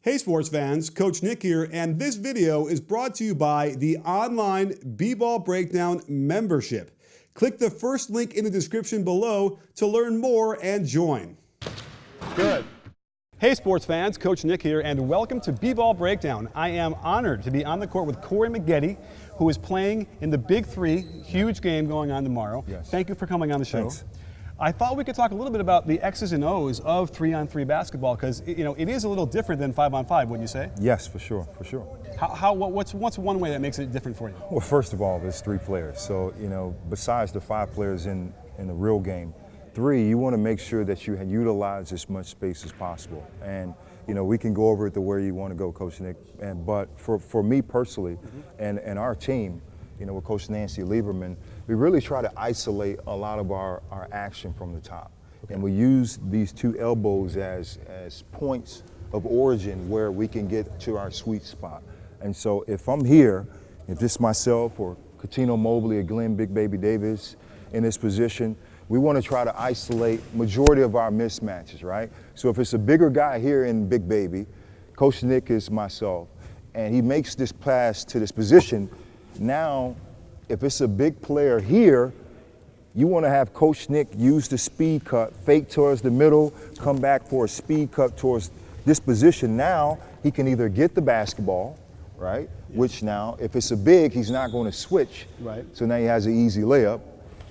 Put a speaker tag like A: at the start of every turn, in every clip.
A: Hey sports fans, Coach Nick here, and this video is brought to you by the online B-Ball Breakdown membership. Click the first link in the description below to learn more and join. Good. Hey sports fans, Coach Nick here, and welcome to B-Ball Breakdown. I am honored to be on the court with Corey Maggette, who is playing in the Big Three, huge game going on tomorrow. Yes. Thank you for coming on the show. Thanks. I thought we could talk a little bit about the X's and O's of 3-on-3 basketball, because it is a little different than 5-on-5, wouldn't you say?
B: Yes, for sure, for sure.
A: What's one way that makes it different for you?
B: Well, first of all, there's 3 players. So, besides the 5 players in the real game, 3, you want to make sure that you utilize as much space as possible. And, we can go over it the way you want to go, Coach Nick. But for me personally and our team, with Coach Nancy Lieberman, we really try to isolate a lot of our action from the top. Okay. And we use these 2 elbows as points of origin where we can get to our sweet spot. And so if I'm here, if this is myself or Katino Mobley or Glenn Big Baby Davis in this position, we want to try to isolate majority of our mismatches, right? So if it's a bigger guy here in Big Baby, Coach Nick is myself, and he makes this pass to this position. Now, if it's a big player here, you want to have Coach Nick use the speed cut, fake towards the middle, come back for a speed cut towards this position. Now, he can either get the basketball, right? Yeah. Which now, if it's a big, he's not going to switch. Right. So now he has an easy layup.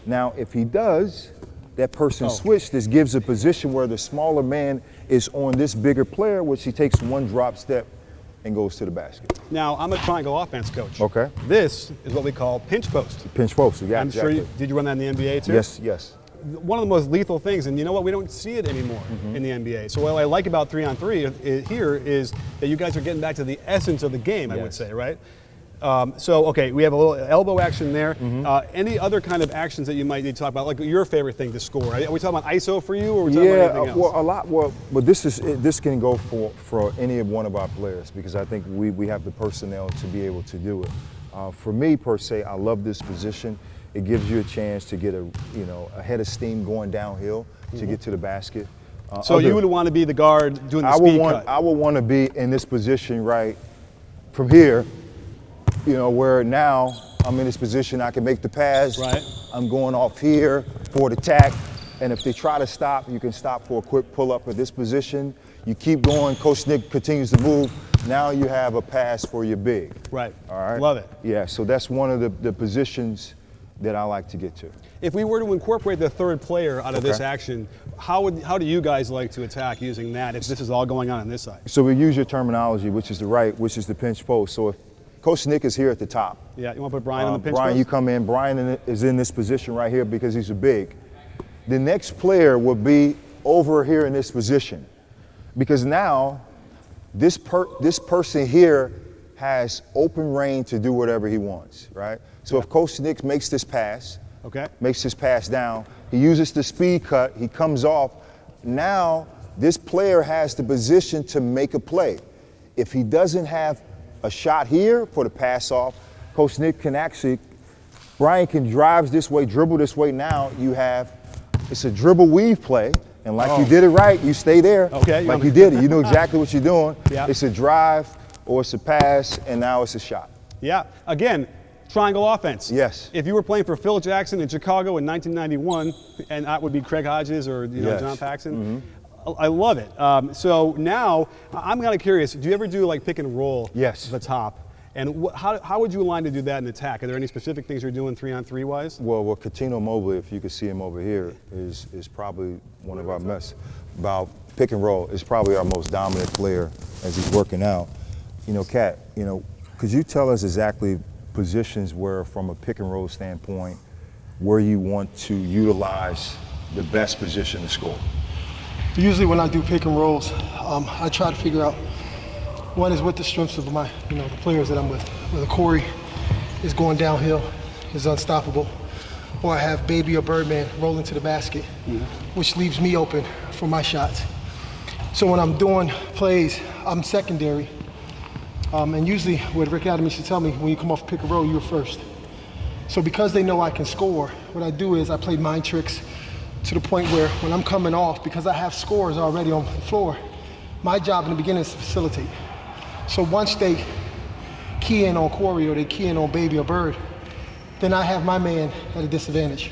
B: Now, if he does, that person switch, this gives a position where the smaller man is on this bigger player, which he takes one drop step and goes to the basket.
A: Now, I'm a triangle offense coach.
B: Okay.
A: This is what we call pinch post.
B: Pinch post, yeah,
A: I'm sure did you run that in the NBA too?
B: Yes, yes.
A: One of the most lethal things, and you know what, we don't see it anymore in the NBA. So what I like about 3-on-3 here is that you guys are getting back to the essence of the game, I would say, right? Okay, we have a little elbow action there. Any other kind of actions that you might need to talk about, like your favorite thing to score? Are we talking about ISO for you, or are we talking about anything else?
B: Well, a lot. Well, this can go for any one of our players, because I think we have the personnel to be able to do it. For me, per se, I love this position. It gives you a chance to get a head of steam going downhill to get to the basket.
A: So you would want to be the guard doing the speed cut?
B: I would want to be in this position right from here. Where now I'm in this position, I can make the pass. Right. I'm going off here for the attack. And if they try to stop, you can stop for a quick pull-up at this position. You keep going, Coach Nick continues to move. Now you have a pass for your big.
A: Right.
B: All right.
A: Love it.
B: Yeah, so that's one of the positions that I like to get to.
A: If we were to incorporate the third player out of this action, how do you guys like to attack using that if this is all going on this side?
B: So we use your terminology, which is which is the pinch post. So if Coach Nick is here at the top.
A: Yeah, you want to put Brian on the pinch
B: Brian,
A: post?
B: you come in. Brian is in this position right here because he's a big. The next player will be over here in this position, because now this person here has open reign to do whatever he wants, right? So if Coach Nick makes this pass, makes this pass down, he uses the speed cut, he comes off. Now this player has the position to make a play. If he doesn't have a shot here for the pass off, Coach Nick can Brian can drive this way, dribble this way. Now it's a dribble weave play, and like you did it right, you stay there. Okay. Like you did it, you know exactly what you're doing. Yeah. It's a drive or it's a pass, and now it's a shot. Yeah,
A: again, triangle offense.
B: Yes.
A: If you were playing for Phil Jackson in Chicago in 1991, and that would be Craig Hodges or John Paxson, I love it. So now, I'm kind of curious, do you ever do like pick and roll at the top? And how would you align to do that in attack? Are there any specific things you're doing 3-on-3 wise?
B: Well, Katino Mobley, if you can see him over here, is probably one of our best. About pick and roll is probably our most dominant player as he's working out. Kat, could you tell us exactly positions where, from a pick and roll standpoint, where you want to utilize the best position to score?
C: Usually when I do pick and rolls, I try to figure out, one is what the strengths of my, the players that I'm with. Whether Corey is going downhill, is unstoppable, or I have Baby or Birdman rolling to the basket, which leaves me open for my shots. So when I'm doing plays, I'm secondary. And usually what Rick Adams used to tell me, when you come off pick and roll, you're first. So because they know I can score, what I do is I play mind tricks to the point where when I'm coming off, because I have scores already on the floor, My job in the beginning is to facilitate. So once they key in on Corey or they key in on Baby or Bird, then I have my man at a disadvantage.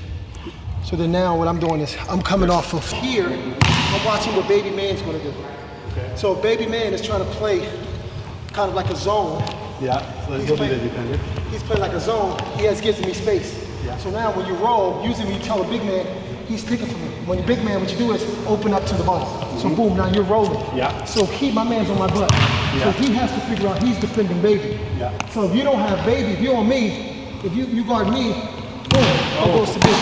C: So then now what I'm doing is I'm coming off of here, I'm watching what Baby Man's gonna do. Okay. So Baby Man is trying to play kind of like a zone.
A: Yeah, so he'll be the defender.
C: He's playing like a zone. He has gives me space. Yeah. So now when you roll, usually when you tell a big man, he's picking for me. When you're big man, what you do is open up to the ball. So boom, now you're rolling. Yeah. So my man's on my butt. Yeah. So he has to figure out he's defending Baby. Yeah. So if you don't have Baby, if you're on me, if you guard me, boom, it goes to Baby.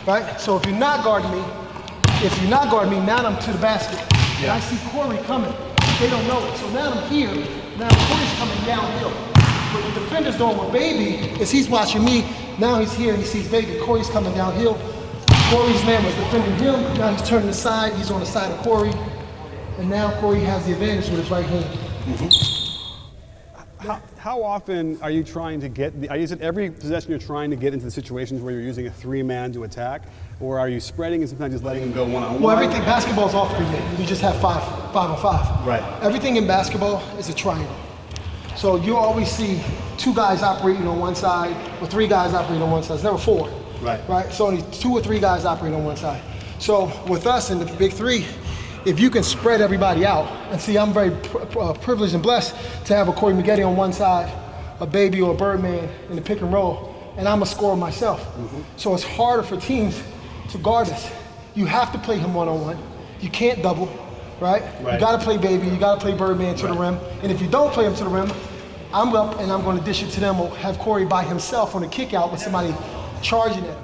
C: Right? So if you're not guarding me, now I'm to the basket. Yeah. And I see Corey coming. They don't know it. So now I'm here. Now Corey's coming downhill. What the defender's doing with Baby is he's watching me. Now he's here, he sees Baby. Corey's coming downhill. Corey's man was defending him. Now he's turning aside. He's on the side of Corey. And now Corey has the advantage with his right hand.
A: Mm-hmm. How often are you trying to get, is it every possession you're trying to get into the situations where you're using a 3-man to attack? Or are you spreading and sometimes just letting him go one-on-one?
C: Well, everything, basketball's all 3-man. You just have 5 on 5. Right. Everything in basketball is a triangle. So you always see 2 guys operating on one side or 3 guys operating on one side. It's never 4. Right. Right. So only 2 or 3 guys operating on one side. So with us in the big 3, if you can spread everybody out, and see, I'm very privileged and blessed to have a Corey Maggette on one side, a Baby or a Birdman in the pick and roll, and I'm a scorer myself. Mm-hmm. So it's harder for teams to guard us. You have to play him one-on-one. You can't double, right? You got to play Baby. You got to play Birdman to the rim. And if you don't play him to the rim, I'm up and I'm going to dish it to them or have Corey by himself on a kick out with somebody charging him.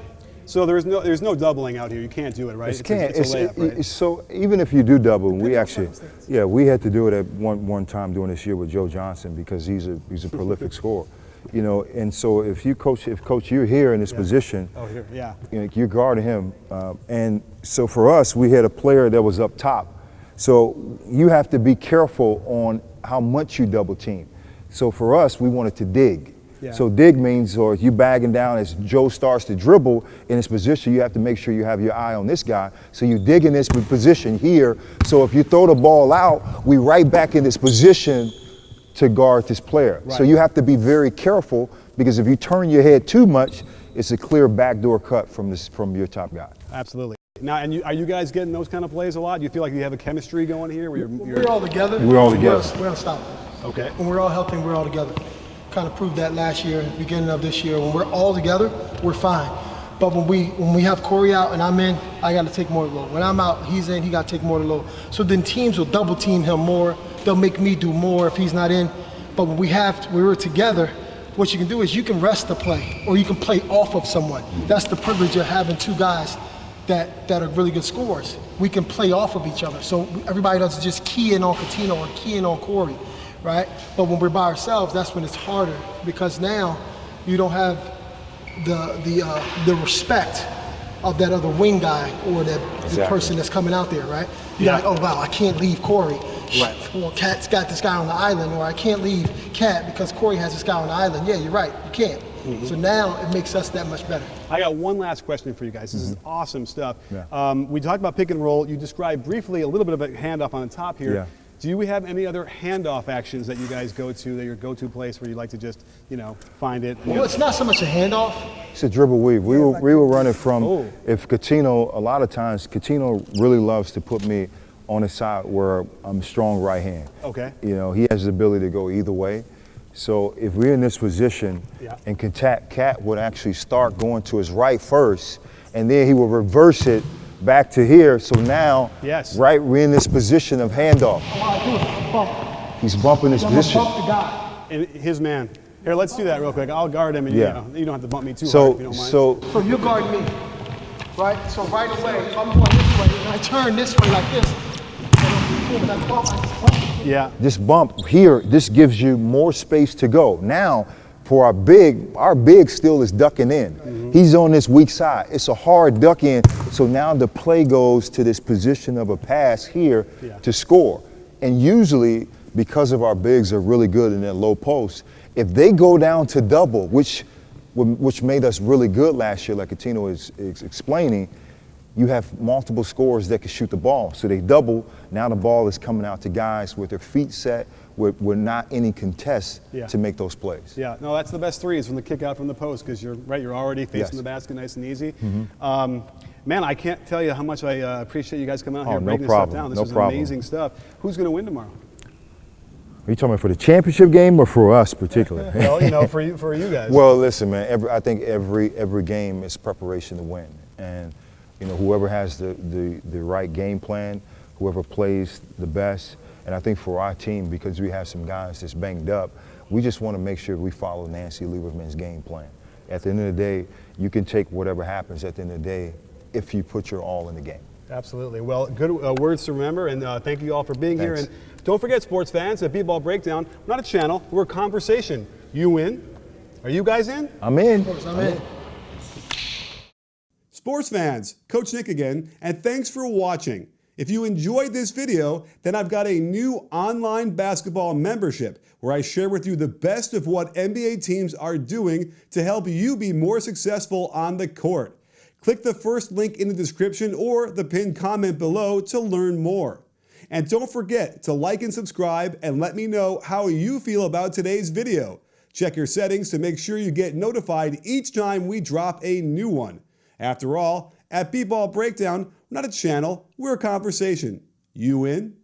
A: So there's no doubling out here. You can't do it, right?
B: It's a layup, right? So even if you do double, we had to do it at one time during this year with Joe Johnson because he's a prolific scorer, you know. And so if coach you're here in this position, you know, you're guarding him. And so for us, we had a player that was up top. So you have to be careful on how much you double team. So for us, we wanted to dig. Yeah. So dig means, or you bagging down as Joe starts to dribble in his position, you have to make sure you have your eye on this guy. So you dig in this position here. So if you throw the ball out, we right back in this position to guard this player. Right. So you have to be very careful because if you turn your head too much, it's a clear backdoor cut from your top guy.
A: Absolutely. Now, are you guys getting those kind of plays a lot? Do you feel like you have a chemistry going here? Where
C: we're all together.
B: We're all together.
C: We're unstoppable.
A: Okay.
C: When we're all helping, we're all together. Kind of proved that last year, beginning of this year. When we're all together, we're fine. But when we have Corey out and I'm in, I got to take more of the load. When I'm out, he's in, he got to take more of the load. So then teams will double team him more. They'll make me do more if he's not in. But when we're together, what you can do is you can rest the play or you can play off of someone. That's the privilege of having 2 guys that are really good scorers. We can play off of each other. So everybody doesn't just key in on Coutinho or key in on Corey. Right? But when we're by ourselves, that's when it's harder because now you don't have the respect of that other wing guy or the person that's coming out there, right? You're like, oh wow, I can't leave Corey. Right. Well, Cat's got this guy on the island, or I can't leave Cat because Corey has this guy on the island. Yeah, you're right, you can't. Mm-hmm. So now it makes us that much better.
A: I got one last question for you guys. This is awesome stuff. Yeah. We talked about pick and roll. You described briefly a little bit of a handoff on the top here. Yeah. Do we have any other handoff actions that you guys go to, that your go-to place where you like to just, find it?
C: Well, it's not so much a handoff.
B: It's a dribble weave. We were running from, if Coutinho, a lot of times, Coutinho really loves to put me on the side where I'm strong right hand. Okay. You know, he has the ability to go either way. So if we're in this position and Cat would actually start going to his right first, and then he will reverse it back to here, so now, right, we're in this position of handoff. He's bumping this position.
C: Bump the guy.
A: And his man. Here, let's do that real quick. I'll guard him, and you don't have to bump me too hard if you don't mind.
C: So you guard me, right? So right away, if I'm going this way, and I turn this way like this, and I bump.
B: Yeah. This bump here, this gives you more space to go. Now, for our big still is ducking in. Mm-hmm. He's on this weak side. It's a hard duck in. So now the play goes to this position of a pass here to score. And usually, because of our bigs are really good in that low post, if they go down to double, which made us really good last year, like Coutinho is explaining, you have multiple scorers that can shoot the ball. So they double. Now the ball is coming out to guys with their feet set, with not any contests to make those plays.
A: Yeah, no, that's the best threes from the kick out from the post, because you're right, you're already facing the basket nice and easy. Man, I can't tell you how much I appreciate you guys coming out here and breaking this stuff down. This is amazing stuff. Who's going to win tomorrow?
B: Are you talking about for the championship game or for us particularly?
A: Well, you know, for you guys.
B: Well, listen, man. I think every game is preparation to win, and you know, whoever has the right game plan, whoever plays the best. And I think for our team, because we have some guys that's banged up, we just want to make sure we follow Nancy Lieberman's game plan. At the end of the day, you can take whatever happens at the end of the day if you put your all in the game.
A: Absolutely. Well, good words to remember, and thank you all for being here. And don't forget, sports fans, at B-Ball Breakdown, we're not a channel, we're a conversation. You in? Are you guys in?
B: I'm in.
C: I'm in.
A: Sports fans, Coach Nick again, and thanks for watching. If you enjoyed this video, then I've got a new online basketball membership where I share with you the best of what NBA teams are doing to help you be more successful on the court. Click the first link in the description or the pinned comment below to learn more. And don't forget to like and subscribe and let me know how you feel about today's video. Check your settings to make sure you get notified each time we drop a new one. After all, at B-Ball Breakdown, we're not a channel, we're a conversation. You in?